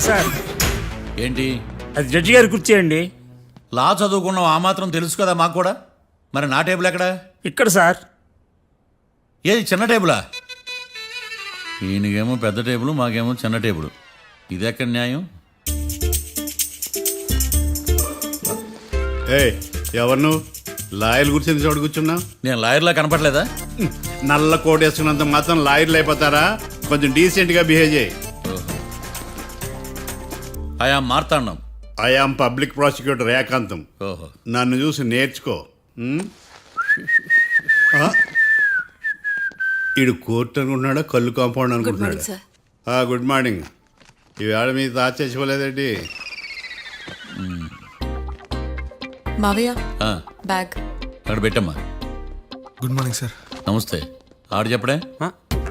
Sir ఏంటి? అది judge గారి కుర్చీ అండి. లా చదువుకున్నావు, ఆ మాత్రం తెలుసు కదా మాకు కూడా. మరి నా టేబుల్ ఎక్కడ? ఇక్కడ సార్. ఏది చిన్న టేబులా? ఈయనకేమో పెద్ద టేబుల్, మాకేమో చిన్న టేబుల్. ఇది ఎక్కడ న్యాయం? ఎవరు నువ్వు? లాయర్లు కూర్చొని చోటు కూర్చున్నావు. నేను లాయర్లా కనపడలేదా? నల్ల కోట్ వేసుకున్నంత మాత్రం లాయర్లు అయిపోతారా? కొంచెం డీసెంట్గా బిహేవ్ చేయి. ఆయా మార్తాండం. ఐఆమ్ పబ్లిక్ ప్రాసిక్యూటర్ ఏకాంతం. ఓహో. నన్ను చూసి నేర్చుకో. ఈడు కోర్టు అనుకుంటున్నాడా, కళ్ళు కాంపౌండ్ అనుకుంటున్నాడా? Good morning. ఈవేళ మీ తాత చచ్చిపోలేదండి. మావయ్య ఆ, బ్యాగ్. అక్కడ పెట్టమ్మా. Good morning sir. నమస్తే. ఆడు చెప్పడే.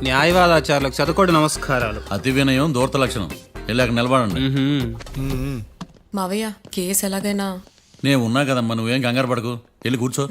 న్యాయవాదాచారులకు చదువుకోండి నమస్కారాలు. అతి వినయం దూరత లక్షణం. వెళ్ళి అక్కడ నిలబడండి. మావయ్య కేసు ఎలాగైనా. నేను ఉన్నా కదమ్మా, నువ్వేం కంగారు పడకు. వెళ్ళి కూర్చో.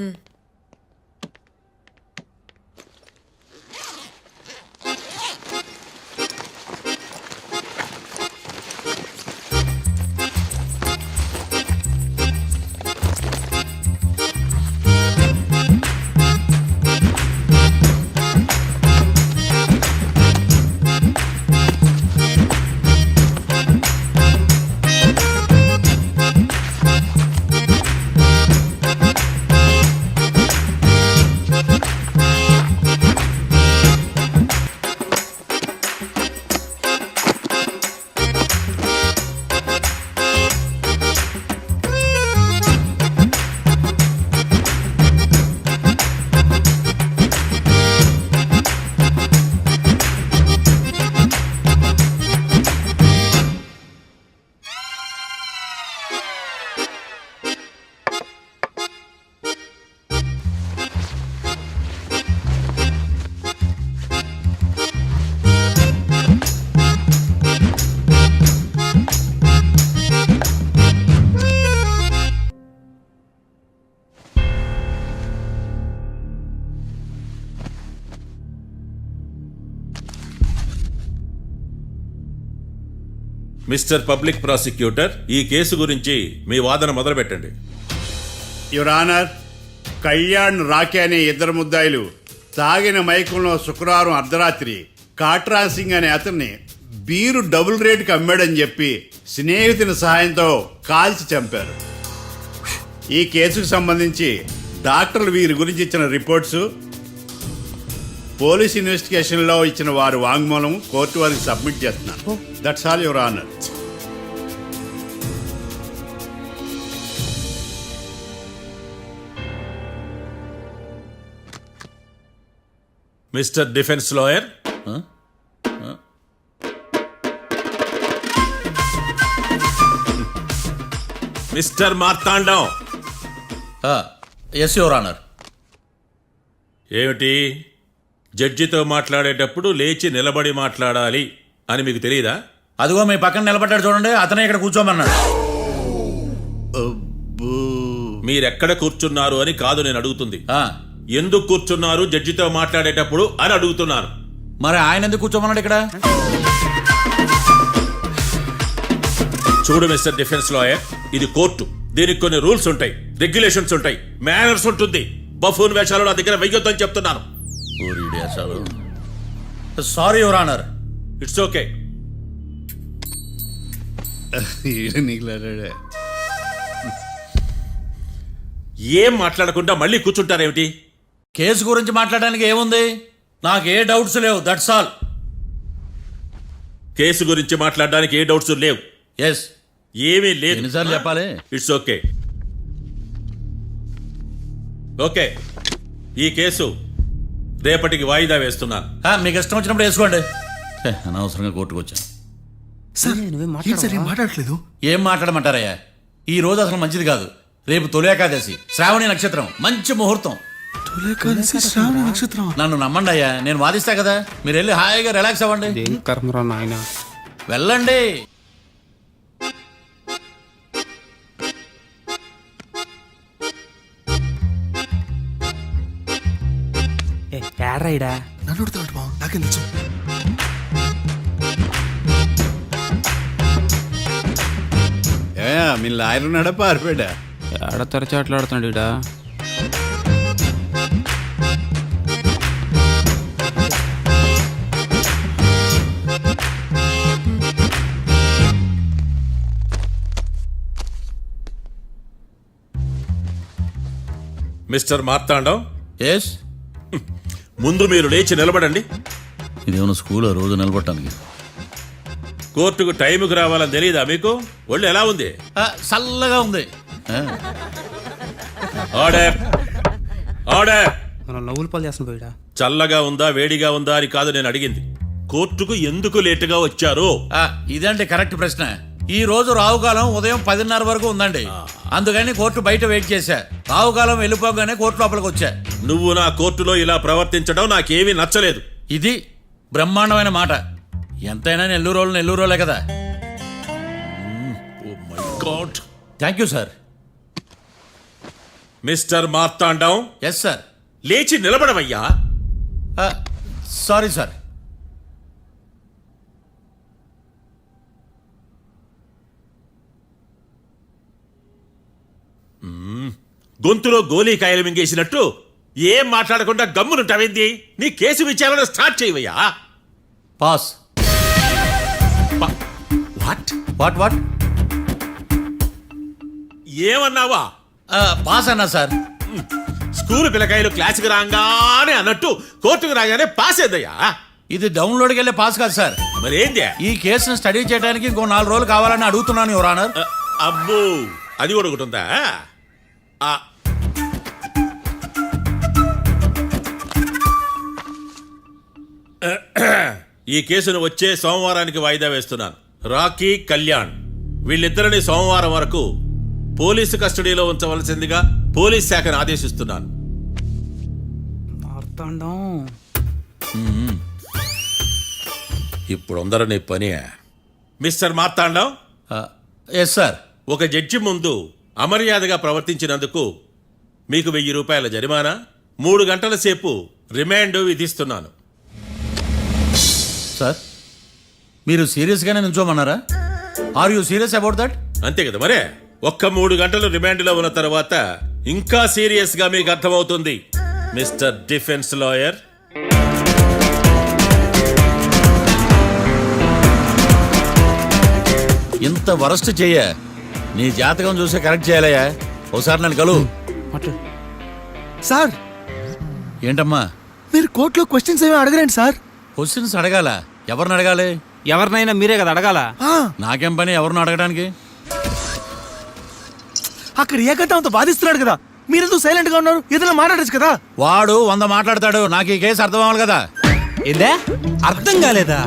మిస్టర్ పబ్లిక్ ప్రాసిక్యూటర్, ఈ కేసు గురించి మీ వాదన మొదలు పెట్టండి. యువర్ ఆనర్, కళ్యాణ్ రాకే అనే ఇద్దరు ముద్దాయిలు తాగిన మైకంలో శుక్రవారం అర్ధరాత్రి కాట్రా సింగ్ అనే అతన్ని బీరు డబుల్ రేటుకి అమ్మాడని చెప్పి స్నేహితుని సహాయంతో కాల్చి చంపారు. ఈ కేసుకు సంబంధించి డాక్టర్లు వీరి గురించి ఇచ్చిన రిపోర్ట్స్, పోలీస్ ఇన్వెస్టిగేషన్లో ఇచ్చిన వారి వాంగ్మూలం కోర్టు వారికి సబ్మిట్ చేస్తున్నాను. That's all your honour. Mister defence lawyer, mister Marthandam. Yes your honour. ఏమిటి, జడ్జితో మాట్లాడేటప్పుడు లేచి నిలబడి మాట్లాడాలి అని మీకు తెలియదా? అదిగో మీ పక్కన నిలబడ్డాడు చూడండి, అతనే ఇక్కడ కూర్చోమన్నాడు. మీరెక్కడ కూర్చున్నారు అని కాదు నేను అడుగుతుంది. ఎందుకు కూర్చున్నారు జడ్జితో మాట్లాడేటప్పుడు అని అడుగుతున్నాను. మరి ఆయన ఎందుకు కూర్చోమన్నాడు ఇక్కడ? చూడు మిస్టర్ డిఫెన్స్ లాయర్, ఇది కోర్టు. దీనికి కొన్ని రూల్స్ ఉంటాయి, రెగ్యులేషన్స్ ఉంటాయి, మేనర్స్ ఉంటుంది. బఫూన్ వేషాలు నా దగ్గర వెయ్యొద్దని చెప్తున్నాను. Sorry your honour. It's okay. ఏం మాట్లాడకుండా మళ్ళీ కూర్చుంటారేమిటి? కేసు గురించి మాట్లాడడానికి ఏముంది? నాకు ఏ డౌట్స్ లేవు, దట్స్ ఆల్. కేసు గురించి మాట్లాడడానికి ఏ డౌట్స్ లేవు? ఎస్. ఏమీ లేదు. ఎన్నిసార్లు చెప్పాలి? It's okay. ఓకే, ఈ కేసు రేపటికి వాయిదా వేస్తున్నాను. మీకు ఇష్టం వచ్చినప్పుడు వేసుకోండి. అనవసరంగా కోర్టుకు వచ్చాను. సార్ ఏం మాట్లాడట్లేదు. ఏం మాట్లాడమంటారయ్యా? ఈ రోజు అసలు మంచిది కాదు. రేపు తొలి ఏకాదశి, శ్రావణి నక్షత్రం, మంచి ముహూర్తం. నన్ను నమ్మండి అయ్యా, నేను వాదిస్తా కదా. మీరు వెళ్ళి హాయిగా రిలాక్స్ అవ్వండి. వెళ్ళండి. నన్ను నాకేం తెలుసు. మీ లాయర్ ఉన్నాడా పారిపోయాడా? ఆడ తెరచాట్లాడుతున్నాడు ఇడా. మిస్టర్ మార్తాండం, ఎస్, ముందు మీరు లేచి నిలబడండి. ఇదేమన్నా స్కూల్ రోజు నిలబడటానికి? కోర్టుకు టైంకి రావాలని తెలియదా మీకు? ఒళ్ళు ఎలా ఉంది? చల్లగా ఉంది. Order, order. మనం నవ్వులు పాలు చేస్తాను పోయిడా. చల్లగా ఉందా వేడిగా ఉందా అని కాదు నేను అడిగింది. కోర్టుకు ఎందుకు లేటుగా వచ్చారు? ఇదండి కరెక్ట్ ప్రశ్న. ఈ రోజు రావుకాలం ఉదయం 10:30 వరకు ఉందండి. అందుకని కోర్టు బయట వెయిట్ చేశా. రావుకాలం వెళ్ళిపోగానే కోర్టు లోపలికి వచ్చా. నువ్వు నా కోర్టులో ఇలా ప్రవర్తించడం నాకేమీ నచ్చలేదు. ఇది బ్రహ్మాండమైన మాట. ఎంతైనా నెల్లూరోలే కదా. Oh my god. Thank you sir. Mister Marthandam, yes sir. లేచి నిలబడవయ్యా. Sorry sir. గొంతులో గోలీకాయలు మింగేసినట్టు ఏం మాట్లాడకుండా గమ్మునుంటావేంది? నీ కేసు విచారణ స్టార్ట్ చేయవయ్యా. పాస్. వాట్? వాట్? ఏమన్నావా? పాస్ అన్నా సార్. స్కూల్ పిల్లకాయలు క్లాసుకి రాగానే అన్నట్టు కోర్టుకు రాగానే పాస్ అయ్యా. ఇది డౌన్లోడ్కి వెళ్ళే పాస్ కాదు సార్. మరేంది? ఈ కేసును స్టడీ చేయడానికి ఇంకో 4 రోజులు కావాలని అడుగుతున్నాను యువర్ ఆనర్. అబ్బో, అది కూడా ఒకటి ఉందా? ఈ కేసును వచ్చే సోమవారానికి వాయిదా వేస్తున్నాను. రాకీ, కళ్యాణ్ వీళ్ళిద్దరిని సోమవారం వరకు పోలీసు కస్టడీలో ఉంచవలసిందిగా పోలీస్ శాఖను ఆదేశిస్తున్నాను. మార్తాండం. ఇప్పుడు అందరూ నీ పని. Mister Marthandam, yes sir. ఒక జడ్జి ముందు అమర్యాదగా ప్రవర్తించినందుకు మీకు 1000 రూపాయల జరిమానా, 3 గంటల సేపు రిమాండ్ విధిస్తున్నాను. సార్, మీరు సీరియస్గానే నిల్చోమన్నారా? Are you serious about that? అంతే కదా మరే. ఒక్క 3 గంటలు రిమాండ్లో ఉన్న తర్వాత ఇంకా సీరియస్ గా మీకు అర్థమవుతుంది. మిస్టర్ డిఫెన్స్ లాయర్, ఇంత వరస్ట్ చెయ్య నీ జాతకం చూసి కరెక్ట్ చేయాలయ్యా. ఒకసారి నన్ను కలువు. సార్, ఏంటమ్మా? మీరు కోర్టులో క్వశ్చన్స్ ఏమీ అడగరండి సార్. క్వశ్చన్స్ అడగాల? ఎవరిని అడగాలి? ఎవరినైనా మీరే కదా అడగాల. నాకేం పని ఎవరిని అడగడానికి? అక్కడ ఏకతాంతో బాధిస్తున్నాడు కదా, మీరెందుకు సైలెంట్ గా ఉన్నారు? ఏదైనా మాట్లాడచ్చు కదా. వాడు 100 మాట్లాడతాడు. నాకు ఈ కేసు అర్థం అవ్వాలి కదా. ఏందే అర్థం కాలేదా?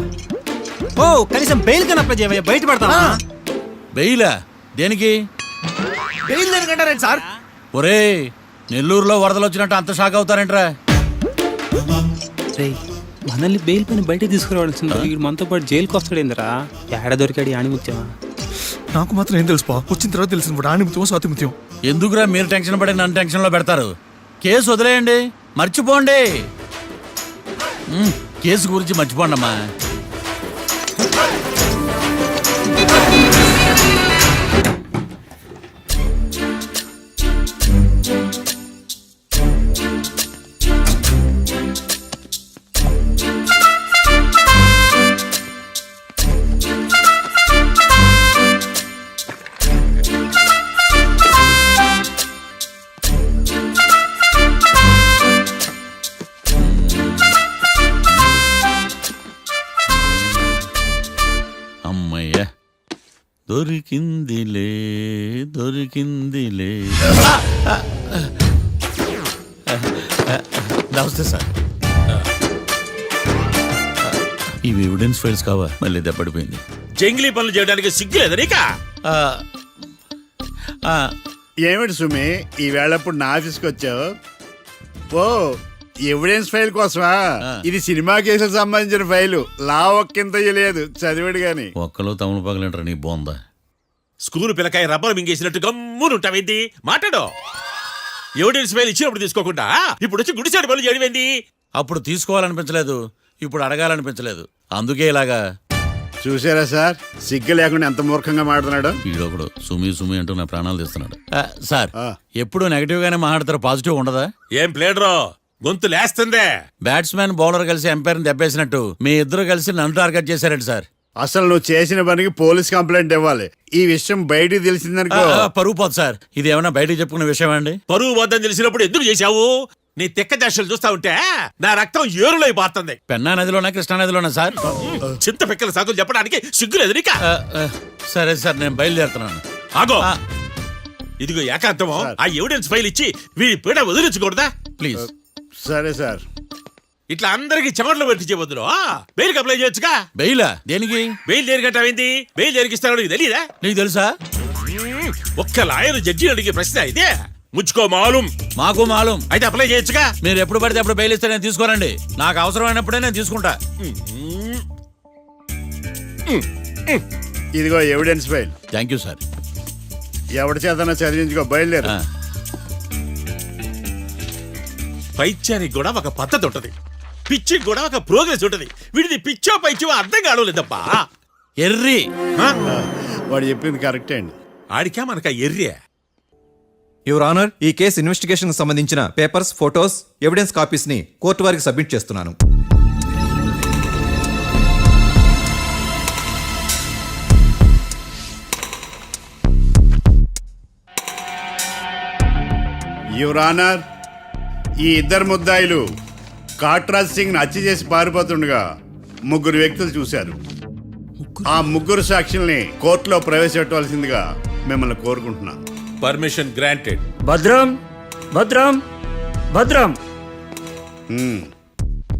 ఓ, కనీసం బెయిల్ కన్నా అప్లై చేయవయ్యా, బయట పడతావా? బెయిలా? దేనికి? బెయిల్ దేనికంటారండి సార్? ఒరే, నెల్లూరులో వరదలు వచ్చినట్టు అంత షాక్ అవుతారేంట్రా? రేయ్, మనల్ని బెయిల్ పైన బయట తీసుకురావాల్సింది. వీడు మనతో పాటు జైలుకి వస్తాడేందిరా? ఏడ దొరికాడు ఆణిముత్యమా? నాకు మాత్రం ఏం తెలుసు పా, వచ్చిన తర్వాత తెలిసిన ఆణిముత్యం స్వాతిముత్యం. ఎందుకురా మీరు టెన్షన్ పడి నన్ను టెన్షన్లో పెడతారు? కేసు వదిలేయండి, మర్చిపోండి. కేసు గురించి మర్చిపోండి అమ్మా. అమ్మయ్య, దొరికిందిలే దొరికిందిలే. నమస్తే సార్. ఇవి ఎవిడెన్స్ ఫైల్స్ కావా? మళ్ళీ దెబ్బడిపోయింది. జంగిలీ పనులు చేయడానికి సిగ్గులేదా నీకా? ఏమిటి సుమి, ఈ వేళప్పుడు నా ఆఫీస్కి వచ్చావు? ఓ, ఎవిడెన్స్ ఫైల్ కోసమా? ఇది సినిమా కేసులకు సంబంధించిన ఫైలు. లా ఒక్కింత లేదు, చదివాడు గాని. ఒక్కలో తమలు పగలంటారా నీ బోందా? School పిల్లకాయ rubber మింగేసినట్టు గమ్మునుంటావేంది? మాట్లాడు. ఎవిడెన్స్ ఫైల్ ఇచ్చినప్పుడు తీసుకోకుండా ఇప్పుడు వచ్చి గుడిసాడు పనులు చేయడమేంది? అప్పుడు తీసుకోవాలనిపించలేదు, ఇప్పుడు అడగాలనిపించలేదు. అందుకే ఇలాగా. చూసారా సార్ సిగ్గు లేకుండా ఎంత మూర్ఖంగా మాట్లాడుతున్నాడు. వీడొకడు సుమి సుమి అంటూ నా ప్రాణాలు తీస్తున్నాడు. సార్ ఆ. ఎప్పుడు నెగటివ్ గానే మాట్లాడతారు, పాజిటివ్ ఉండదా? ఏం ప్లేడరో గొంతు లేస్తుందే. బ్యాట్స్మెన్ బౌలర్ కలిసి ఎంపైర్ దెబ్బేసినట్టు మీ ఇద్దరు కలిసి నన్ను టార్గెట్ చేశారండి సార్. అసలు నువ్వు చేసిన పనికి పోలీస్ కంప్లైంట్ ఇవ్వాలి. ఈ విషయం బయటికి తెలిసిందనుకో పరుగు పోదు సార్. ఇది ఏమైనా బయటకు చెప్పుకునే విషయం అండి? పరువు వద్దని తెలిసినప్పుడు ఎందుకు చేశావు? నీ తెక్క దశలు చూస్తా ఉంటే నా రక్తం ఏరులై పారుతుంది. పెన్నా నదిలోనా కృష్ణా నదిలోనా సార్? చింత పిక్కల సాకులు చెప్పడానికి సిగ్గులేదు నీకా? సరే సార్, నేను బయలుదేరుతున్నాను. ఆగో, ఆ. ఇదిగో ఏకాంతమో ఆ ఎవిడెన్స్ ఫైల్ ఇచ్చి వీడి పీడ వదిలించకూడదా? ప్లీజ్. సరే సార్. ఇట్లా అందరికి చెమటలు పెట్టించే బదులు బెయిల్కి అప్లై చేయొచ్చుగా. బెయిలా? దేనికి? బెయిల్ దేనికంటావేంది? బెయిల్ దేనికిస్తారో నీకు తెలియదా? నీకు తెలుసా? ఒక్క లాయర్ జడ్జి అడిగే ప్రశ్న అయితే ముచ్చుకో మాలూం. మాకు మాలూం. అయితే అప్లై చేయొచ్చుగా. మీరు ఎప్పుడు పడితే అప్పుడు బెయిల్ ఇస్తే నేను తీసుకోనండి. నాకు అవసరమైనప్పుడే నేను తీసుకుంటా. ఇదిగో evidence file. Thank you sir. ఎవరి చేతనా చదివించుకో, బయలుదేరు. పైత్యానికి కూడా ఒక పద్ధతి ఉంటది, పిచ్చికి కూడా ఒక ప్రోగ్రెస్ ఉంటది. వీడిది పిచ్చో పైచో అర్థం కావలేదప్పా. ఎర్రి. వాడు చెప్పింది కరెక్టే అండి. ఆడికా మనక ఎర్రే. యువర్ ఆనర్, ఈ కేసు ఇన్వెస్టిగేషన్ సంబంధించిన పేపర్స్, ఫోటోస్, ఎవిడెన్స్ కాపీస్ ని కోర్టు వారికి సబ్మిట్ చేస్తున్నాను. యువర్ ఆనర్, ఈ ఇద్దరు ముద్దాయిలు కాట్రాజ్ సింగ్ హత్య చేసి పారిపోతుండగా ముగ్గురు వ్యక్తులు చూశారు. ఆ ముగ్గురు సాక్షుల్ని కోర్టులో ప్రవేశపెట్టవలసిందిగా మిమ్మల్ని కోరుకుంటున్నాను. Permission granted. భద్రం భద్రం భద్రం.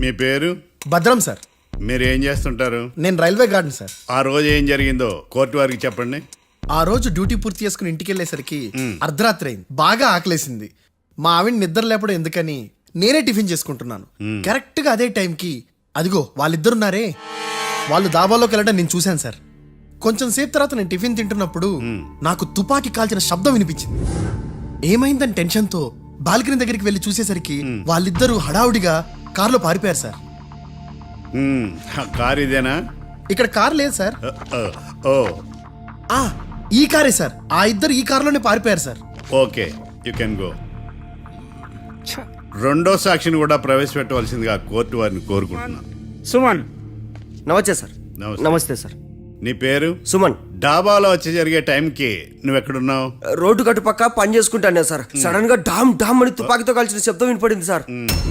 మీ పేరు? భద్రం సార్. మీరు ఏం చేస్తుంటారు? నేను రైల్వే గార్డెన్ సార్. ఆ రోజు ఏం జరిగిందో కోర్టు వారికి చెప్పండి. ఆ రోజు డ్యూటీ పూర్తి చేసుకుని ఇంటికి వెళ్ళేసరికి అర్ధరాత్రి అయింది. బాగా ఆకలేసింది. మా ఆవిడ నిద్ర లేపడం ఎందుకని నేనే టిఫిన్ చేసుకుంటున్నాను. కరెక్ట్ గా అదే టైంకి అదిగో వాళ్ళిద్దరున్నారే, వాళ్ళు దాబాలోకి వెళ్ళడం నేను చూశాను సార్. కొంచెం సేపు తర్వాత నేను టిఫిన్ తింటున్నప్పుడు నాకు తుపాకీ కాల్చిన శబ్దం వినిపించింది. ఏమైందని టెన్షన్తో బాల్కనీ దగ్గరికి వెళ్ళి చూసేసరికి వాళ్ళిద్దరూ హడావుడిగా కారులో పారిపోయారు సార్. కారు ఇదేనా? ఇక్కడ కార్ లేదు సార్. ఓ, ఈ కారే సార్. ఆ ఇద్దరు ఈ కారులోనే పారిపోయారు sir. Okay, you can go. రెండో సాక్షిని కూడా ప్రవేశపెట్టవలసిందిగా కోర్టు వారిని కోరుకుంటున్నాను. సుమన్. నమస్తే సార్. నమస్తే. నమస్తే సార్. నీ పేరు? సుమన్. డాబాలో వచ్చి జరిగే టైంకి నువ్వెక్కడున్నావు? రోడ్డు గట్టు పక్క పని చేసుకుంటానే సార్. సడన్ గా డామ్ డామ్ అని తుపాకీతో కాల్చిన శబ్దం వినపడింది సార్.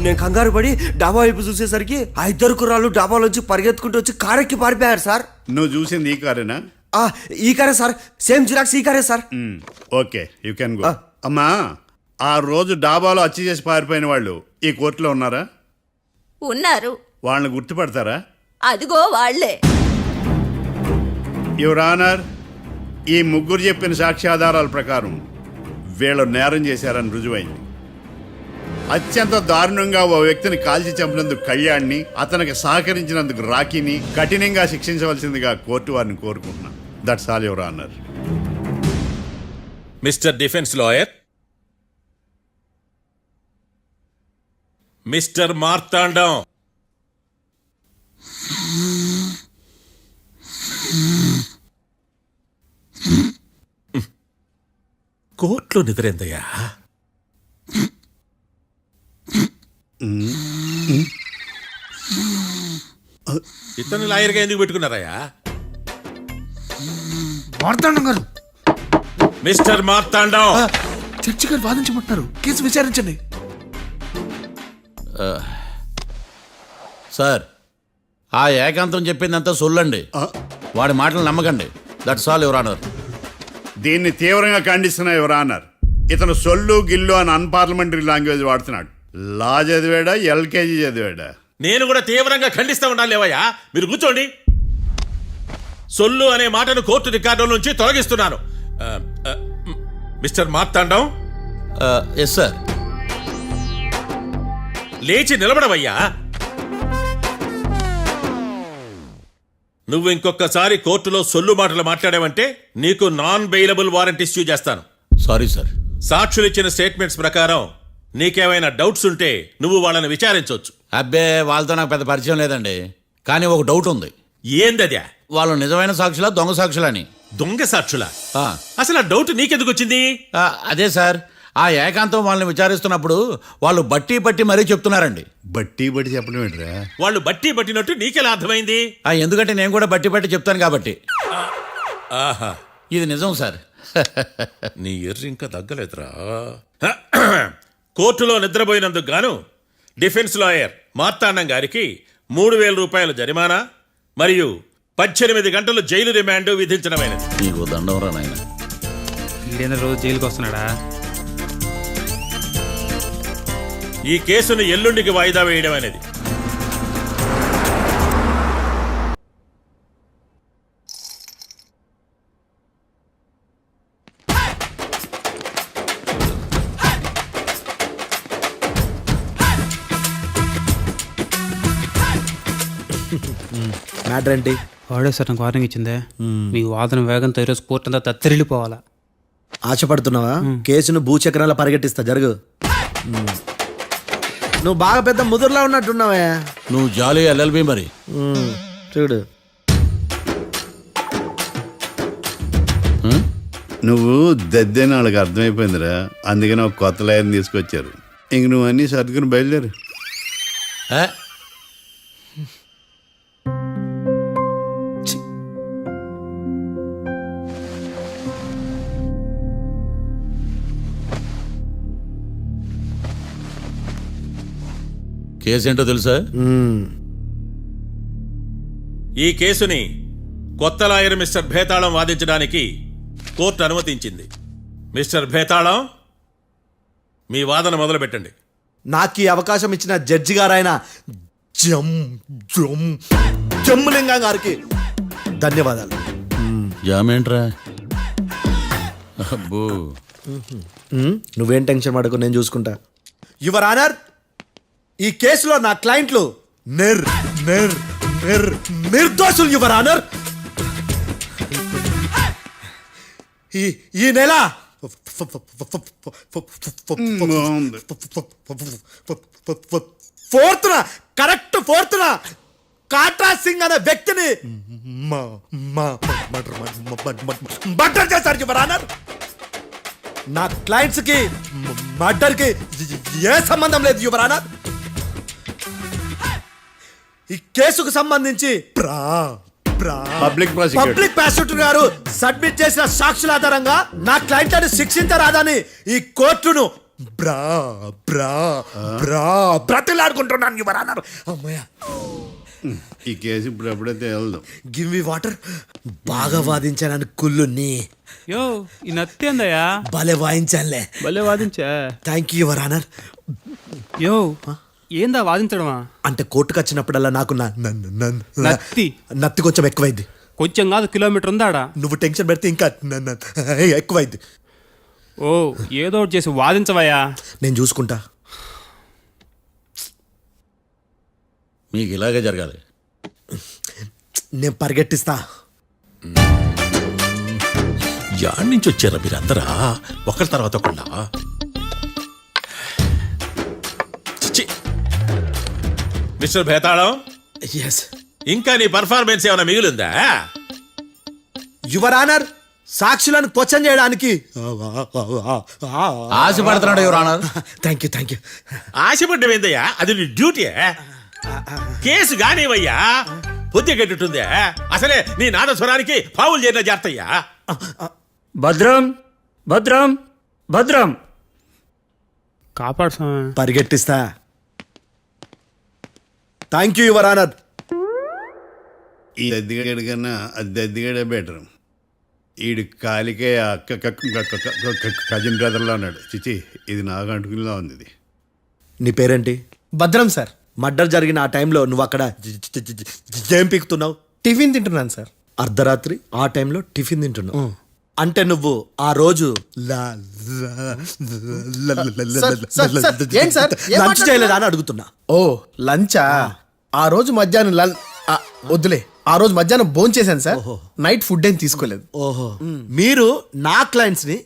నేను కంగారు పడి డాబా వైపు చూసేసరికి ఆ ఇద్దరు కుర్రాళ్ళు డాబాలోంచి పరిగెత్తుకుంటూ వచ్చి కారెక్కి పారిపోయారు సార్. నువ్వు చూసింది ఈ కారేనా? ఈ కారే సార్. సేమ్ జిరాక్స్ ఈ కారే sir. Okay, you can go. అమ్మా, ఆ రోజు డాబాలో హత్య చేసి పారిపోయిన వాళ్ళు ఈ కోర్టులో ఉన్నారా? ఉన్నారు. వాళ్ళని గుర్తుపడతారా? అదిగో వాళ్లే. యువర్ ఆనర్, ఈ ముగ్గురు చెప్పిన సాక్ష్యాధారాల ప్రకారం వీళ్ళు నేరం చేశారని రుజువైంది. అత్యంత దారుణంగా ఓ వ్యక్తిని కాల్చి చంపినందుకు కళ్యాణ్ని, అతనికి సహకరించినందుకు రాకీని కఠినంగా శిక్షించవలసిందిగా కోర్టు వారిని కోరుకుంటున్నాను. That's all your honour. Mister defence lawyer, mister Marthandam, కోర్టులో నిద్రేందయ్యా? ఇతను లాయర్గా ఎందుకు పెట్టుకున్నారయ్యా? మార్తాండం గారు. మిస్టర్ మార్తాండం, చర్చి గారు వాదించమంటున్నారు. కేసు విచారించండి. సార్, ఆ ఏకాంతం చెప్పిందంతా సొల్లండి. వాడి మాటలు నమ్మకండి. That's all your honour. దీన్ని తీవ్రంగా ఖండిస్తున్నా యువర్ ఆనర్. ఇతను సొల్లు గిల్లు అని అన్పార్లమెంటరీ లాంగ్వేజ్ వాడుతున్నాడు. లా చదివాడా, ఎల్కేజీ చదివాడా? నేను కూడా తీవ్రంగా ఖండిస్తా ఉండాలి లేవయ్యా. మీరు కూర్చోండి. సొల్లు అనే మాటను కోర్టు రికార్డుల నుంచి తొలగిస్తున్నాను. Mister Marthandam, yes sir. లేచి నిలబడవయ్యా. నువ్వు ఇంకొకసారి కోర్టులో సొల్లు మాటలు మాట్లాడావంటే నీకు నాన్ బెయిలబుల్ వారెంట్ ఇష్యూ చేస్తాను. Sorry sir. సాక్షులు ఇచ్చిన స్టేట్మెంట్స్ ప్రకారం నీకేమైనా డౌట్స్ ఉంటే నువ్వు వాళ్ళని విచారించవచ్చు. అబ్బే, వాళ్ళతో నాకు పెద్ద పరిచయం లేదండి. కానీ ఒక డౌట్ ఉంది. ఏందద్యా? వాళ్ళు నిజమైన సాక్షులా దొంగ సాక్షులని. దొంగ సాక్షులా? ఆ, అసలు ఆ డౌట్ నీకెందుకు వచ్చింది? అదే సార్, ఆ ఏకాంతం వాళ్ళని విచారిస్తున్నప్పుడు వాళ్ళు బట్టి పట్టి మరీ చెప్తున్నారండి. బట్టి బట్టి చెప్పడం ఏంట్రా? వాళ్ళు బట్టి పట్టినట్టు నీకెలా అర్థమైంది? ఎందుకంటే నేను కూడా బట్టి పట్టి చెప్తాను కాబట్టి. ఆహా, ఇది నిజం సార్. నీ ఎర్రి ఇంకా తగ్గలేదురా. కోర్టులో నిద్రపోయినందుకు గాను డిఫెన్స్ లాయర్ మార్తాండం గారికి 3,000 రూపాయల జరిమానా మరియు 18 గంటలు జైలు రిమాండ్ విధించడమైనది. నీకు దండం రా నాయన. ఈడేంద్ర రోజు జైలుకి వస్తున్నాడా? ఈ కేసును ఎల్లుండికి వాయిదా వేయడం అనేది. మ్యాటర్ ఏంటి? వాడే సార్ నాకు వార్నింగ్ ఇచ్చిందే, మీ వాదన వేగంతో ఈరోజు కోర్టు అంతా తత్తరిల్లిపోవాలా. ఆశపడుతున్నావా? కేసును భూచక్రాల పరిగెట్టిస్తా, జరుగు. నువ్వు బాగా పెద్ద ముదురులా ఉన్నట్టున్నావే. నువ్వు జాలి ఎల్ఎల్బి మరి. చూడు, నువ్వు దద్దేని వాళ్ళకి అర్థమైపోయిందిరా, అందుకని ఒక కొత్త లాయర్ని తీసుకొచ్చారు. ఇంక నువ్వు అన్నీ సర్దుకుని బయలుదేరు. ఏ? కేసేంటో తెలుసా? ఈ కేసుని కొత్త లాయర్ మిస్టర్ భేతాళం వాదించడానికి కోర్టు అనుమతించింది. మిస్టర్ భేతాళం, మీ వాదన మొదలు పెట్టండి. నాకు ఈ అవకాశం ఇచ్చిన జడ్జి గారైన జమ్ములింగం గారికి ధన్యవాదాలు. జామేంట్రా? అబ్బో, నువ్వేం టెన్షన్ పడకు, నేను చూసుకుంటా. యువర్ ఆనర్, ఈ కేసులో నా క్లయింట్లు నిర్దోషులు యువర్ ఆనర్. ఈ నెల ఫోర్త్న కాట్రా సింగ్ అనే వ్యక్తిని మర్డర్ చేశారు యువర్ ఆనర్. నా క్లయింట్స్ కి మర్డర్ కి ఏ సంబంధం లేదు యువర్ ఆనర్. ఈ కేసుకు సంబంధించి పబ్లిక్ ప్రాసిక్యూటర్ గారు సబ్మిట్ చేసిన సాక్షుల ఆధారంగా నా క్లయింట్లను శిక్షించరాదని ఈ కోర్టును బ్రతిలాడుకుంటున్నాను యువర్ ఆనర్. అమ్మయ్య, ఈ కేసు ఇప్పుడు ఎప్పుడైతే వెళ్దాం. Give me water. బాగా వాదించానని కుళ్ళుని. యో, ఈ నత్తేందయ్యా? భలే వాయించానులే. భలే వాదించా. Thank you your honour. యో, ఏందా వాదించడమా? అంటే కోర్టుకు వచ్చినప్పుడల్లా నాకు నత్తి కొంచెం ఎక్కువైంది. కొంచెం కాదు, కిలోమీటర్ ఉందాడా. నువ్వు టెన్షన్ పెడితే ఇంకా ఎక్కువైంది. ఓ, ఏదో ఒకటి చేసి వాదించవయ్యా. నేను చూసుకుంటా. మీకు ఇలాగే జరగాలి. నేను పరిగెట్టిస్తా. యాడ్ నుంచి వచ్చారా మీరందరా ఒకరి తర్వాత ఒకళ్ళ? మిస్టర్ భేతాళం, ఎస్ ఇంకా నీ పర్ఫార్మెన్స్ ఏమైనా మిగిలిందా? యువర్ ఆనర్, సాక్షులను క్వశ్చన్ చేయడానికి ఆశపడుతున్నాడు యువర్ ఆనర్. Thank you. ఆశపడ్డం ఏందయ్యా? అది నీ డ్యూటీ. కేసు గానివయ్యా, పొద్దు కట్టుతుందే. అసలే నీ నాదస్వరానికి పావులు చేరిన జాగ్రత్తయ్యా. భద్రం భద్రం భద్రం. కాపాడు స్వామి. పరిగెట్టిస్తా. Thank you your honour. ఈ దద్దిగాడి కన్నా అది దద్దిగాడే బెటర్. ఈడు కాలికే కజిన్ బ్రదర్లో ఉన్నాడు. చిచి, ఇది నాకు అంటుకునిలా ఉంది. ఇది నీ పేరేంటి? భద్రం సార్. మర్డర్ జరిగిన ఆ టైంలో నువ్వు అక్కడ ఏం పీకుతున్నావు? టిఫిన్ తింటున్నాను సార్. అర్ధరాత్రి ఆ టైంలో టిఫిన్ తింటున్నావు అంటే నువ్వు ఆ రోజు లంచ్ చేయలేదా అని అడుగుతున్నా. ఓ, లంచా? ఆ రోజు మధ్యాహ్నం వద్దులే, ఆ రోజు మధ్యాహ్నం భోంచేశాను సార్. నైట్ ఫుడ్ ఏం తీసుకోలేదు. ఓహో, మీరు నా క్లయింట్స్ ని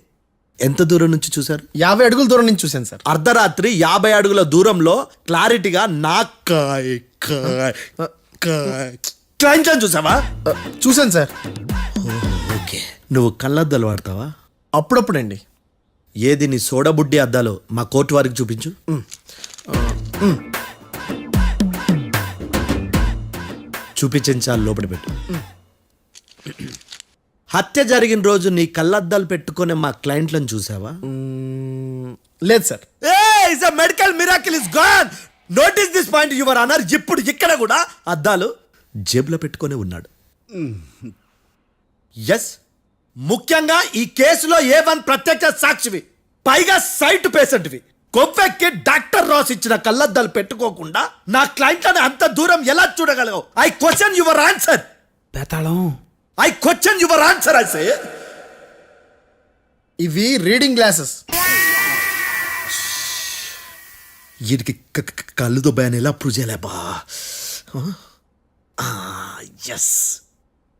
ఎంత దూరం నుంచి చూసారు? 50 అడుగుల దూరం నుంచి చూశాను సార్. అర్ధరాత్రి 50 అడుగుల దూరంలో క్లారిటీగా నా క్లయింట్ అని చూసావా? చూశాను సార్. ఓకే, నువ్వు కళ్ళద్దాలు వాడతావా? అప్పుడప్పుడండి. ఏది నీ సోడబుడ్డి అద్దాలో మా కోర్టు వారికి చూపించు. చూపించండి, చాలు, లోపల పెట్టు. హత్య జరిగిన రోజు నీ కళ్ళద్దాలు పెట్టుకునే మా క్లయింట్లను చూసావా? లేదు sir. Medical miracle is gone. Notice this point your honour. ఇప్పుడు ఇక్కడ కూడా అద్దాలు జేబులో పెట్టుకొని ఉన్నాడు. ఎస్, ముఖ్యంగా ఈ కేసులో A1 ప్రత్యక్ష సాక్షివి, పైగా సైట్ పేషెంట్వి. కొవ్వెక్కి డాక్టర్ రాస్ ఇచ్చిన కళ్ళద్దాలు పెట్టుకోకుండా నా క్లయింట్లను అంత దూరం ఎలా చూడగలవు? I question your answer. బేతాళం I question your answer. I say ఇవి రీడింగ్ గ్లాసెస్. వీడికి కళ్ళుతో భయాన్ని ఎలా ప్రూవ్ చేయలేబా? ఎస్,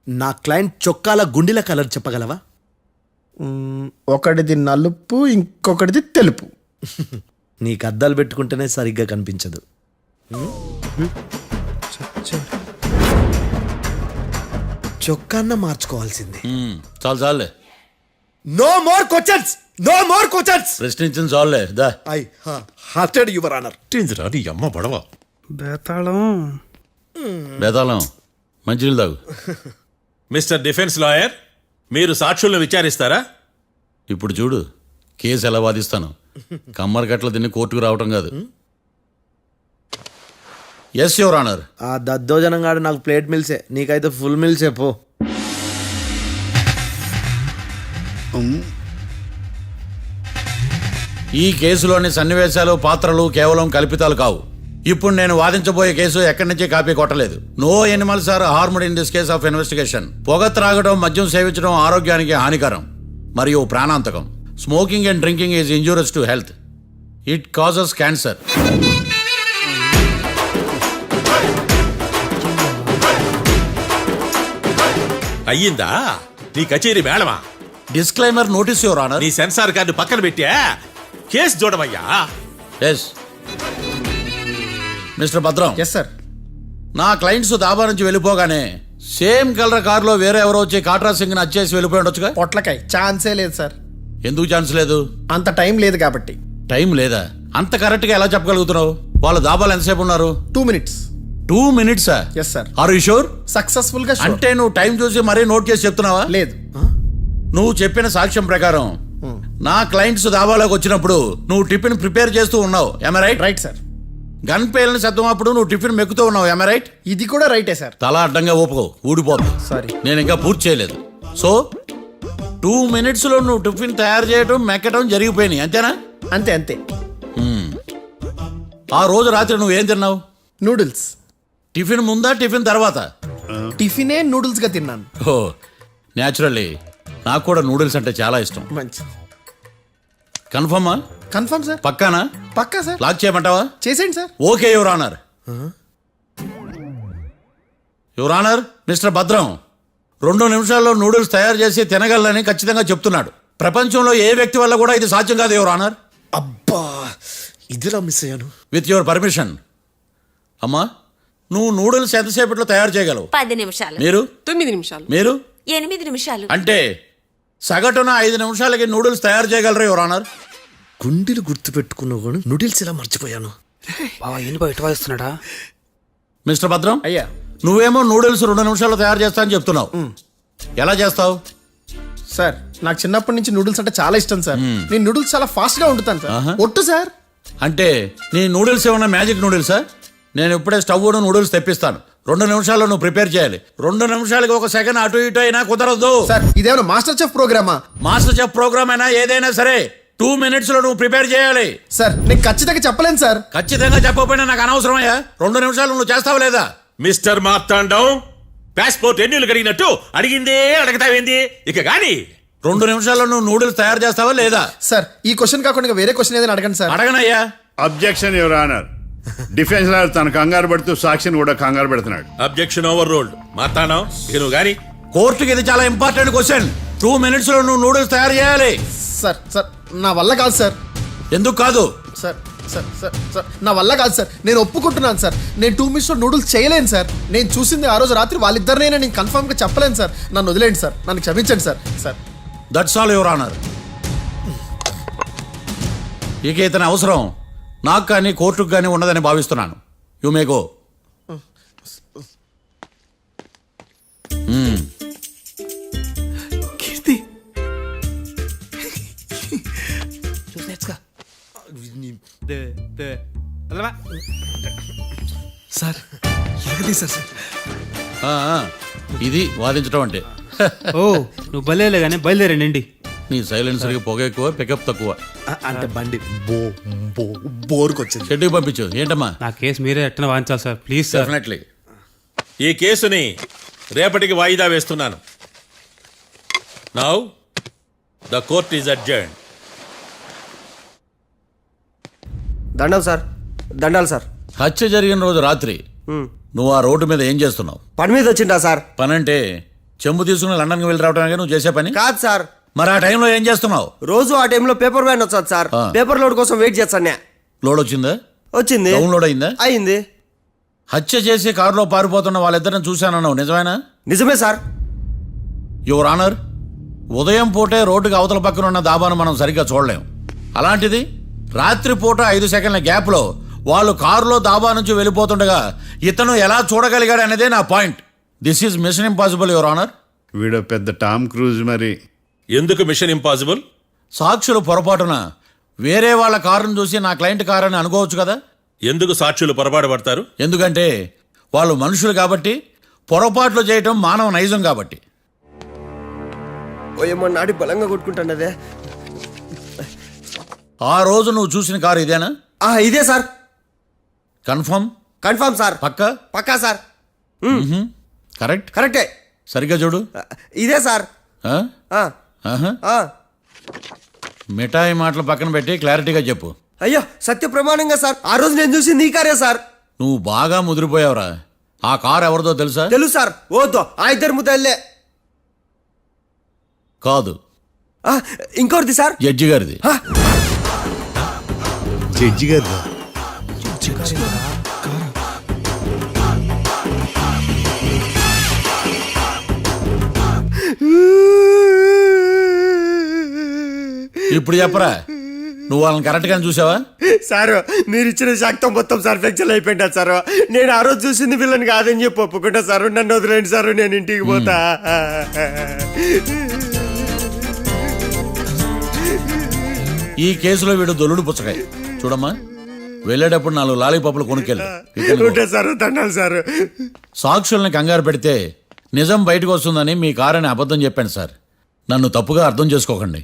నా క్లయింట్ చొక్కాల గుండెల కలర్ చెప్పగలవా? ఒకటిది నలుపు, ఇంకొకటిది తెలుపు. నీకు అద్దాలు పెట్టుకుంటేనే సరిగ్గా కనిపించదు. చొక్కాన్న మార్చుకోవాల్సింది. చాలు చాలులే, no more questions, no more questions. ప్రశ్నించిన చాలులే దా. I hearted your honour. నీ అమ్మ పడవ. బేతాళం బేతాళం మంచినీళ్ళు తాగు. మిస్టర్ డిఫెన్స్ లాయర్, మీరు సాక్షులను విచారిస్తారా? ఇప్పుడు చూడు కేసు ఎలా వాదిస్తాను. కమ్మరి కట్ల తిని కోర్టుకు రావటం కాదు. Yes your honour. ఆ దద్దోజనం గాడు నాకు ప్లేట్ మిల్సే, నీకైతే ఫుల్ మిల్సే పో. ఈ కేసులోని సన్నివేశాలు, పాత్రలు కేవలం కల్పితాలు కావు. ఇప్పుడు నేను వాదించబోయే కేసు ఎక్కడి నుంచి కాపీ కొట్టలేదు. No animals are harmed in this case of investigation. పొగ త్రాగడం, మద్యం సేవించడం ఆరోగ్యానికి హానికరం మరియు ప్రాణాంతకం. Smoking and drinking is injurious to health. It causes cancer. అయ్యిందా నీ కచేరీ మేడమా? Disclaimer notice your honour. నీ సెన్సార్ కార్డు పక్కన పెట్టా కేసు చూడమయ్యా. Yes mister Bhadram. Yes sir. నా క్లయింట్స్ దాబా నుంచి వెళ్ళిపోగానే సేమ్ కలర్ కారులో వేరే ఎవరో వచ్చి కాట్రా సింగ్ ని వచ్చేసి వెళ్ళిపోయి ఉండొచ్చుగా. పొట్లకాయ ఛాన్సే లేదు సార్. ఎందుకు ఛాన్స్ లేదు? అంత టైం లేదు కాబట్టి. టైం లేదా? అంత కరెక్ట్ గా ఎలా చెప్పగలుగుతున్నావు? వాళ్ళు దాబాలు ఎంతసేపు ఉన్నారు? 2 minutes. 2 minutes? Yes sir. Are you sure? Successful గా sure. అంటే నువ్వు టైం చూసి మరీ నోట్ చేసి చెప్తున్నావా? లేదు. నువ్వు చెప్పిన సాక్ష్యం ప్రకారం నా క్లయింట్స్ దాబాలోకి వచ్చినప్పుడు నువ్వు టిఫిన్ ప్రిపేర్ చేస్తూ ఉన్నావు. ఎమ రైట్? Right sir. గన్ పేలిన శబ్దం అప్పుడు నువ్వు టిఫిన్ మెక్కుతూ ఉన్నావు. ఎమ రైట్? ఇది కూడా రైటే సార్. తల అడ్డంగా ఊపుకో, ఊడిపోతుంది. సారీ. నేను ఇంకా పూర్తి చేయలేదు. సో 2 minutes లో నువ్వు టిఫిన్ తయారు చేయడం, మెక్కడం జరిగిపోయినాయి, అంతేనా? అంతే అంతే. ఆ రోజు రాత్రి నువ్వు ఏం తిన్నావు? నూడిల్స్. టిఫిన్ ముందా, టిఫిన్ తర్వాత? టిఫినే నూడిల్స్ గా తిన్నాను. ఓ న్యాచురల్లీ నాకు కూడా నూడిల్స్ అంటే చాలా ఇష్టం. మంచి. కన్ఫర్మా? Confirm sir. పక్కానా? పక్కా సార్. లాక్ చేయమంటావా? చేసేయండి sir. Okay your honour. Your honour, mister Bhadram 2 నిమిషాల్లో నూడిల్స్ తయారు చేసి తినగలని ఖచ్చితంగా చెప్తున్నాడు. ప్రపంచంలో ఏ వ్యక్తి వల్ల కూడా ఇది సాధ్యం కాదు యువర్ ఆనర్. అబ్బా, ఇదిలా మిస్ అయ్యాను. With your permission. అమ్మా, నువ్వు నూడిల్స్ ఎంతసేపట్లో తయారు చేయగలవు? 10 నిమిషాలు. మీరు? 9 నిమిషాలు. మీరు? 8 నిమిషాలు. అంటే సగటున 5 నిమిషాలకి నూడిల్స్ తయారు చేయగలరు యువర్ ఆనర్. గుండెలు గుర్తు పెట్టుకున్నావు కానీ నూడిల్స్ ఇలా మర్చిపోయాను. బావా ఏంటి బయట వాయిస్తున్నాడా? మిస్టర్ భద్రం, అయ్యా, నువ్వేమో నూడిల్స్ 2 నిమిషాల్లో తయారు చేస్తా అని చెప్తున్నావు. ఎలా చేస్తావు? సార్ నాకు చిన్నప్పటి నుంచి నూడిల్స్ అంటే చాలా ఇష్టం సార్. నేను నూడిల్స్ చాలా ఫాస్ట్ గా వండుతాను సార్. ఒట్టు సార్. అంటే నీ నూడిల్స్ ఏమన్నా మ్యాజిక్ నూడిల్సా? నేను ఇప్పుడే స్టవ్ నూడిల్స్ తెప్పిస్తాను. 2 నిమిషాల్లో నువ్వు ప్రిపేర్ చేయాలి. 2 నిమిషాలకి 1 సెకండ్ అటు ఇటు అయినా కుదరదు. సార్ ఇదేమైనా మాస్టర్ చెఫ్ ప్రోగ్రామా? మాస్టర్ చెఫ్ ప్రోగ్రామ్ అయినా ఏదైనా సరే 2 minutes లో నువ్వు ప్రిపేర్ చేయాలి. సార్ నేను ఖచ్చితంగా చెప్పలేను సార్. ఖచ్చితంగా చెప్పకపోయినా నాకు అనవసరమయ్యా. 2 నిమిషాలు నువ్వు చేస్తావు లేదా? మిస్టర్ మార్తాండం, పాస్పోర్ట్ ఎన్నిలు కడిగినట్టు అడిగిందే అడగతావేంది? ఇక గాని 2 నిమిషాల్లో నువ్వు నూడిల్స్ తయారు చేస్తావా లేదా? సార్ ఈ క్వశ్చన్ కాకుండా వేరే క్వశ్చన్ ఏదైనా అడగండి సార్. అడగనయ్యా. Objection your honour. Defence lawyer తన కంగారు పడుతూ సాక్షిని కూడా కంగారు పెడుతున్నాడు. Objection over ruled. మార్తాండం, ఇక నువ్వు గాని. కోర్టుకి ఇది చాలా ఇంపార్టెంట్ క్వశ్చన్. 2 minutes లో నువ్వు నూడిల్స్ తయారు చేయాలి. సార్ సార్ నా వల్ల కాదు సార్. ఎందుకు కాదు? సార్ సార్ సార్ సార్ నా వల్ల కాదు సార్. నేను ఒప్పుకుంటున్నాను సార్. నేను 2 మినిట్స్లో నూడిల్స్ చేయలేను సార్. నేను చూసింది ఆ రోజు రాత్రి వాళ్ళిద్దరినైనా నేను కన్ఫర్మ్గా చెప్పలేను సార్. నన్ను వదిలేండి సార్. నన్ను క్షమించండి sir. Sir that's all your honour. ఇక ఇతని అవసరం నాకు కానీ కోర్టుకు కానీ ఉండదని భావిస్తున్నాను. You may go. Keerthi sir ఎలాగది సార్ ఇది వాదించడం అంటే. ఓ నువ్వు బయలుదేరలే కానీ బయలుదేరండి. నీ సైలెన్సర్కి పొగ ఎక్కువ, పికప్ తక్కువ. అంటే బండి బోర్కి వచ్చింది. షెడ్యూల్ పంపించు. ఏంటమ్మా? నా కేసు మీరే ఎట్టన వాయించాలి సార్, ప్లీజ్ సార్. డెఫినెట్లీ. ఈ కేసుని రేపటికి వాయిదా వేస్తున్నాను. Now the court is adjourned. దండాలు సార్, దండాలు సార్. హత్య జరిగిన రోజు రాత్రి నువ్వు ఆ రోడ్డు మీద ఏం చేస్తున్నావు? పని మీద వచ్చిందా సార్? పని అంటే చెంబు తీసుకుని లండన్కి వెళ్ళి రావడానికి నువ్వు చేసే పని కాదు సార్. మరి ఆ టైంలో ఏం చేస్తున్నావు? రోజు ఆ టైంలో పేపర్ వ్యాన్ వచ్చాది సార్. పేపర్ లోడ్ కోసం వెయిట్ చేస్తాను. లోడ్ వచ్చిందా? వచ్చింది. డౌన్లోడ్ అయిందా? అయింది. హత్య చేసి కారులో పారిపోతున్న వాళ్ళిద్దరిని చూశానన్నావు, నిజమేనా? నిజమే సార్. యువర్ ఆనర్, ఉదయం పూటే రోడ్డుకి అవతల పక్కన ఉన్న దాబాను మనం సరిగ్గా చూడలేం. అలాంటిది రాత్రి పూట 5 సెకండ్ల గ్యాప్లో వాళ్ళు కారులో దాబా నుంచి వెళ్ళిపోతుండగా ఇతను ఎలా చూడగలిగాడు అనేదే నా point. This is mission impossible your honour. వీడో పెద్ద టామ్ క్రూజ్ మరి. ఎందుకు మిషన్ ఇంపాసిబుల్? సాక్షులు పొరపాటున వేరే వాళ్ళ కారును చూసి నా క్లయింట్ కారు అని అనుకోవచ్చు కదా. ఎందుకు సాక్షులు పొరపాటు పడతారు? ఎందుకంటే వాళ్ళు మనుషులు కాబట్టి, పొరపాట్లు చేయటం మానవ నైజం కాబట్టి. ఓ ఏమో నాడి బలంగా కొట్టుకుంటానదే. ఆ రోజు నువ్వు చూసిన కారు ఇదేనా? ఇదే సార్. కన్ఫర్మ్? Confirm sir. పక్కా? పక్కా సార్. కరెక్ట్? కరెక్టే. సరిగ్గా చూడు. ఇదే సార్. ఆ? ఆహా. మిఠాయి మాటలు పక్కన పెట్టి క్లారిటీగా చెప్పు. అయ్యో సత్య ప్రమాణంగా సార్, ఆ రోజు నేను చూసింది ఈ కారే సార్. నువ్వు బాగా ముదిరిపోయావురా. ఆ కారు ఎవరిదో తెలుసా? తెలుసు సార్. ఓతో ఆ ఇద్దరు ముద్దల్లే. కాదు, ఇంకోటిది సార్. జడ్జి గారిది. జడ్జి గారు ఇప్పుడు చెప్పరా, నువ్వు వాళ్ళని కరెక్ట్ గానే చూసావా? సార్ మీరు ఇచ్చిన శాక్తం మొత్తం సార్ ఫ్లెక్చర్ అయిపోయింటా సార్. నేను ఆ రోజు చూసింది వీళ్ళని కాదని చెప్పి ఒప్పుకుంటా సార్. నన్ను వదిలేండి సార్, నేను ఇంటికి పోతా. ఈ కేసులో వీడు దొల్లుడు పుచ్చకాయ. చూడమ్మా, వెళ్ళేటప్పుడు 4 లాలీపాపులు కొనుక్కెళ్ళు. ఉంటా సార్, దండాలి సార్. సాక్షుల్ని కంగారు పెడితే నిజం బయటకు వస్తుందని మీ కారని అబద్ధం చెప్పాను సార్. నన్ను తప్పుగా అర్థం చేసుకోకండి.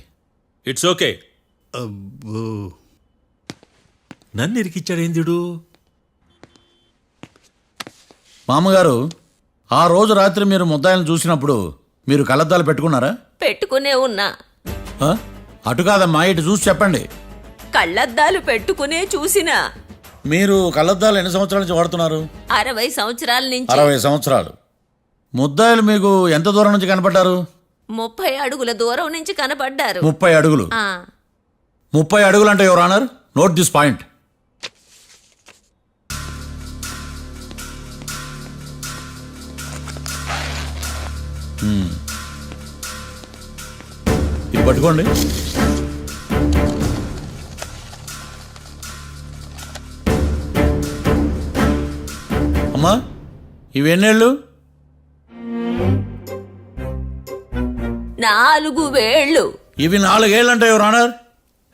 It's okay. నన్ను ఇరికిచ్చాడేందుడు? మామగారు, ఆ రోజు రాత్రి మీరు ముద్దాయిలను చూసినప్పుడు మీరు కళ్ళద్దాలు పెట్టుకున్నారా? పెట్టుకునే ఉన్నా. ఆ? అటు కాదమ్మా, ఇటు చూసి చెప్పండి. కళ్ళద్దాలు పెట్టుకునే చూసినా. మీరు కళ్ళద్దాలు ఎన్ని సంవత్సరాల నుంచి వాడుతున్నారు? 60 సంవత్సరాల నుంచి. 60 సంవత్సరాలు. ముద్దాయిలు మీకు ఎంత దూరం నుంచి కనపడ్డారు? 30 అడుగుల దూరం నుంచి కనపడ్డారు. 30 అడుగులు. 30 అడుగులు అంటే your honour, note this point. ఇది పట్టుకోండి. అమ్మా, ఇవి ఎన్నేళ్ళు? 4 వేళ్ళు. ఇవి 4 ఏళ్ళు అంటే యువర్ ఆనర్,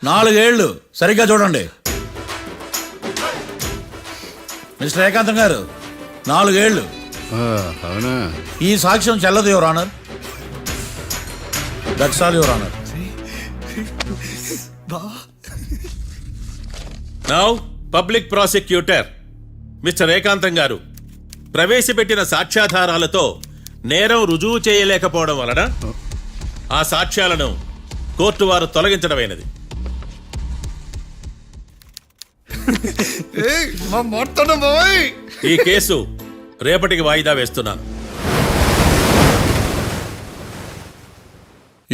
4 ఏళ్ళు. సరిగ్గా చూడండి మిస్టర్ ఏకాంతం గారు, 4 ఏళ్ళు. అవునా? ఈ సాక్ష్యం చెల్లదు your honour. That's all your honour. Now public prosecutor mister ఏకాంతం గారు ప్రవేశపెట్టిన సాక్ష్యాధారాలతో నేరం రుజువు చేయలేకపోవడం వలన ఆ సాక్ష్యాలను కోర్టు వారు తొలగించడమైనది. ఈ కేసు రేపటికి వాయిదా వేస్తున్నాను.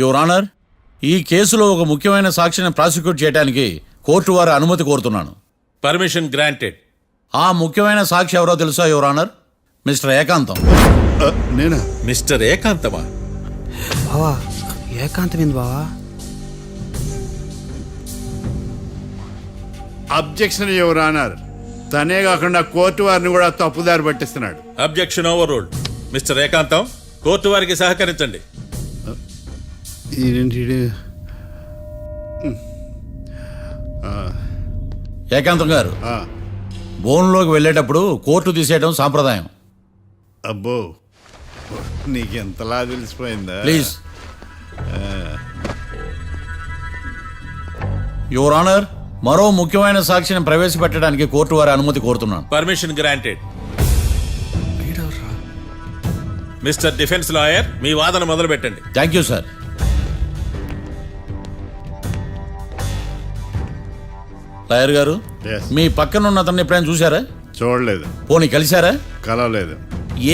యువర్ ఆనర్, ఈ కేసులో ఒక ముఖ్యమైన సాక్షిని ప్రాసిక్యూట్ చేయడానికి కోర్టు వారి అనుమతి కోరుతున్నాను. Permission granted. ఆ ముఖ్యమైన సాక్షి ఎవరో తెలుసా యువర్ ఆనర్? మిస్టర్ ఏకాంతం. నేనా? మిస్టర్ ఏకాంతమా? బావా ఏకాంతమైంది బావా. Objection your honour. తనే కాకుండా కోర్టు వారిని కూడా తప్పుదారి పట్టిస్తున్నాడు. Objection overruled. Mister Ekantam, court వారికి సహకరించండి. ఏకాంతం గారు, బోన్లోకి వెళ్ళేటప్పుడు కోర్టు తీసేయడం సాంప్రదాయం. అబ్బో, నీకెంతలా తెలిసిపోయిందా? ప్లీజ్. యువర్ ఆనర్, మరో ముఖ్యమైన సాక్షిని ప్రవేశపెట్టడానికి కోర్టు వారి అనుమతి కోరుతున్నాను. Permission granted. Mister defence lawyer, మీ వాదన మొదలు పెట్టండి. Thank you sir. లాయర్ గారు, Yes. మీ పక్కన ఉన్న అతన్ని ఎప్పుడైనా చూసారా? చూడలేదు. పోనీ కలిశారా? కలవలేదు.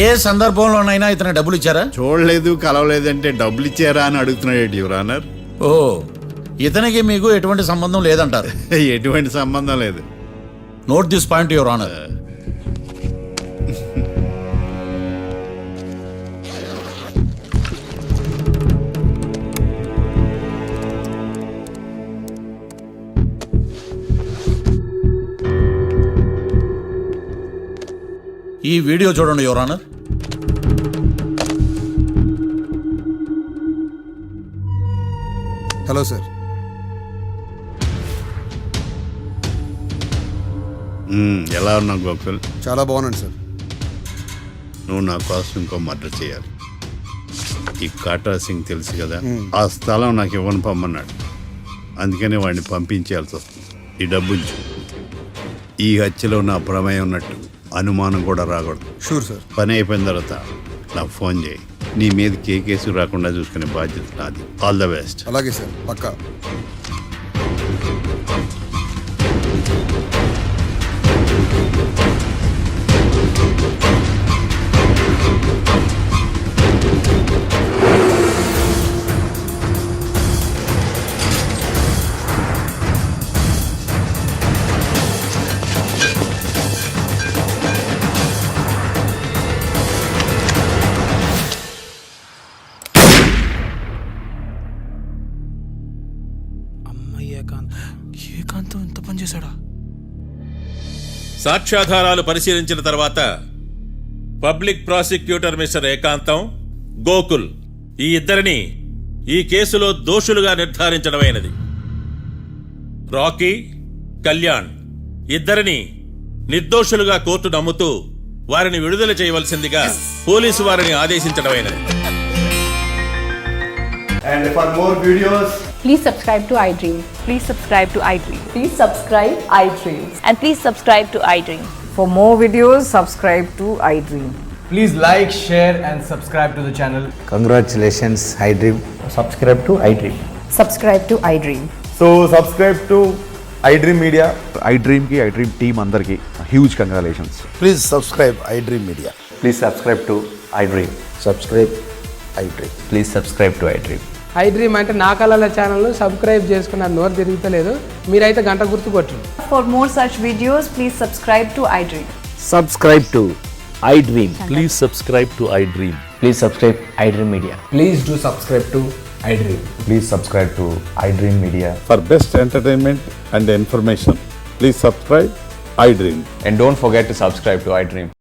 ఏ సందర్భంలోనైనా ఇతను డబ్బులు ఇచ్చారా? చూడలేదు, కలవలేదు అంటే డబ్బులు ఇచ్చారా అని అడుగుతున్నాడు యువర్ ఆనర్. ఓ, ఇతనికి మీకు ఎటువంటి సంబంధం లేదంటారు. ఎటువంటి సంబంధం లేదు. Note this point your honour. ఈ వీడియో చూడండి యువర్ ఆనర్. Hello sir. ఎలా ఉన్నావు గోకుల్? చాలా బాగున్నాను సార్. నువ్వు నా కోసం ఇంకో మర్డర్ చేయాలి. ఈ కాట్రా సింగ్ తెలుసు కదా, ఆ స్థలం నాకు ఇవ్వని పొమ్మన్నాడు. అందుకనే వాడిని పంపించాల్సి వస్తుంది. ఈ డబ్బు ఉంచు. ఈ హత్యలో నా ప్రమేయం ఉన్నట్టు అనుమానం కూడా రాకూడదు. Sure sir. పని అయిపోయిన తర్వాత నాకు ఫోన్ చేయి. నీ మీద కేసు రాకుండా చూసుకునే బాధ్యత నాది. All the best. అలాగే సార్, పక్కా. ఏకాంతం ఎంత పని చేశాడా? సాక్ష్యాధారాలు పరిశీలించిన తర్వాత పబ్లిక్ ప్రాసిక్యూటర్ మిస్టర్ ఏకాంతం, గోకుల్ ఈ ఇద్దరిని ఈ కేసులో దోషులుగా నిర్ధారించడమైనది. రాకీ, కళ్యాణ్ ఇద్దరిని నిర్దోషులుగా కోర్టు నమ్ముతూ వారిని విడుదల చేయవలసిందిగా పోలీసు వారిని ఆదేశించడమైనది. And for more videos, please subscribe to iDream. Please subscribe to iDream. Please subscribe iDream. And please subscribe to iDream. For more videos, subscribe to iDream. Please like, share and subscribe to the channel. Congratulations, iDream. Subscribe to iDream. Subscribe to iDream. So subscribe to iDream Media. iDream కి iDream team అందరికి huge congratulations. Please subscribe iDream Media. Please subscribe to iDream. Subscribe iDream. Please subscribe to iDream. iDream అంటే నా కళల channel subscribe చేసుకున్న నోరు తిరుగుతలేదు. మీరైతే గంట గుర్తు కొట్టండి. For more such videos, please subscribe to iDream. Subscribe to iDream. Please subscribe to iDream. Please subscribe iDream Media. Please do subscribe to iDream. Please subscribe to iDream media. For best entertainment and information, please subscribe iDream. And don't forget to subscribe to iDream.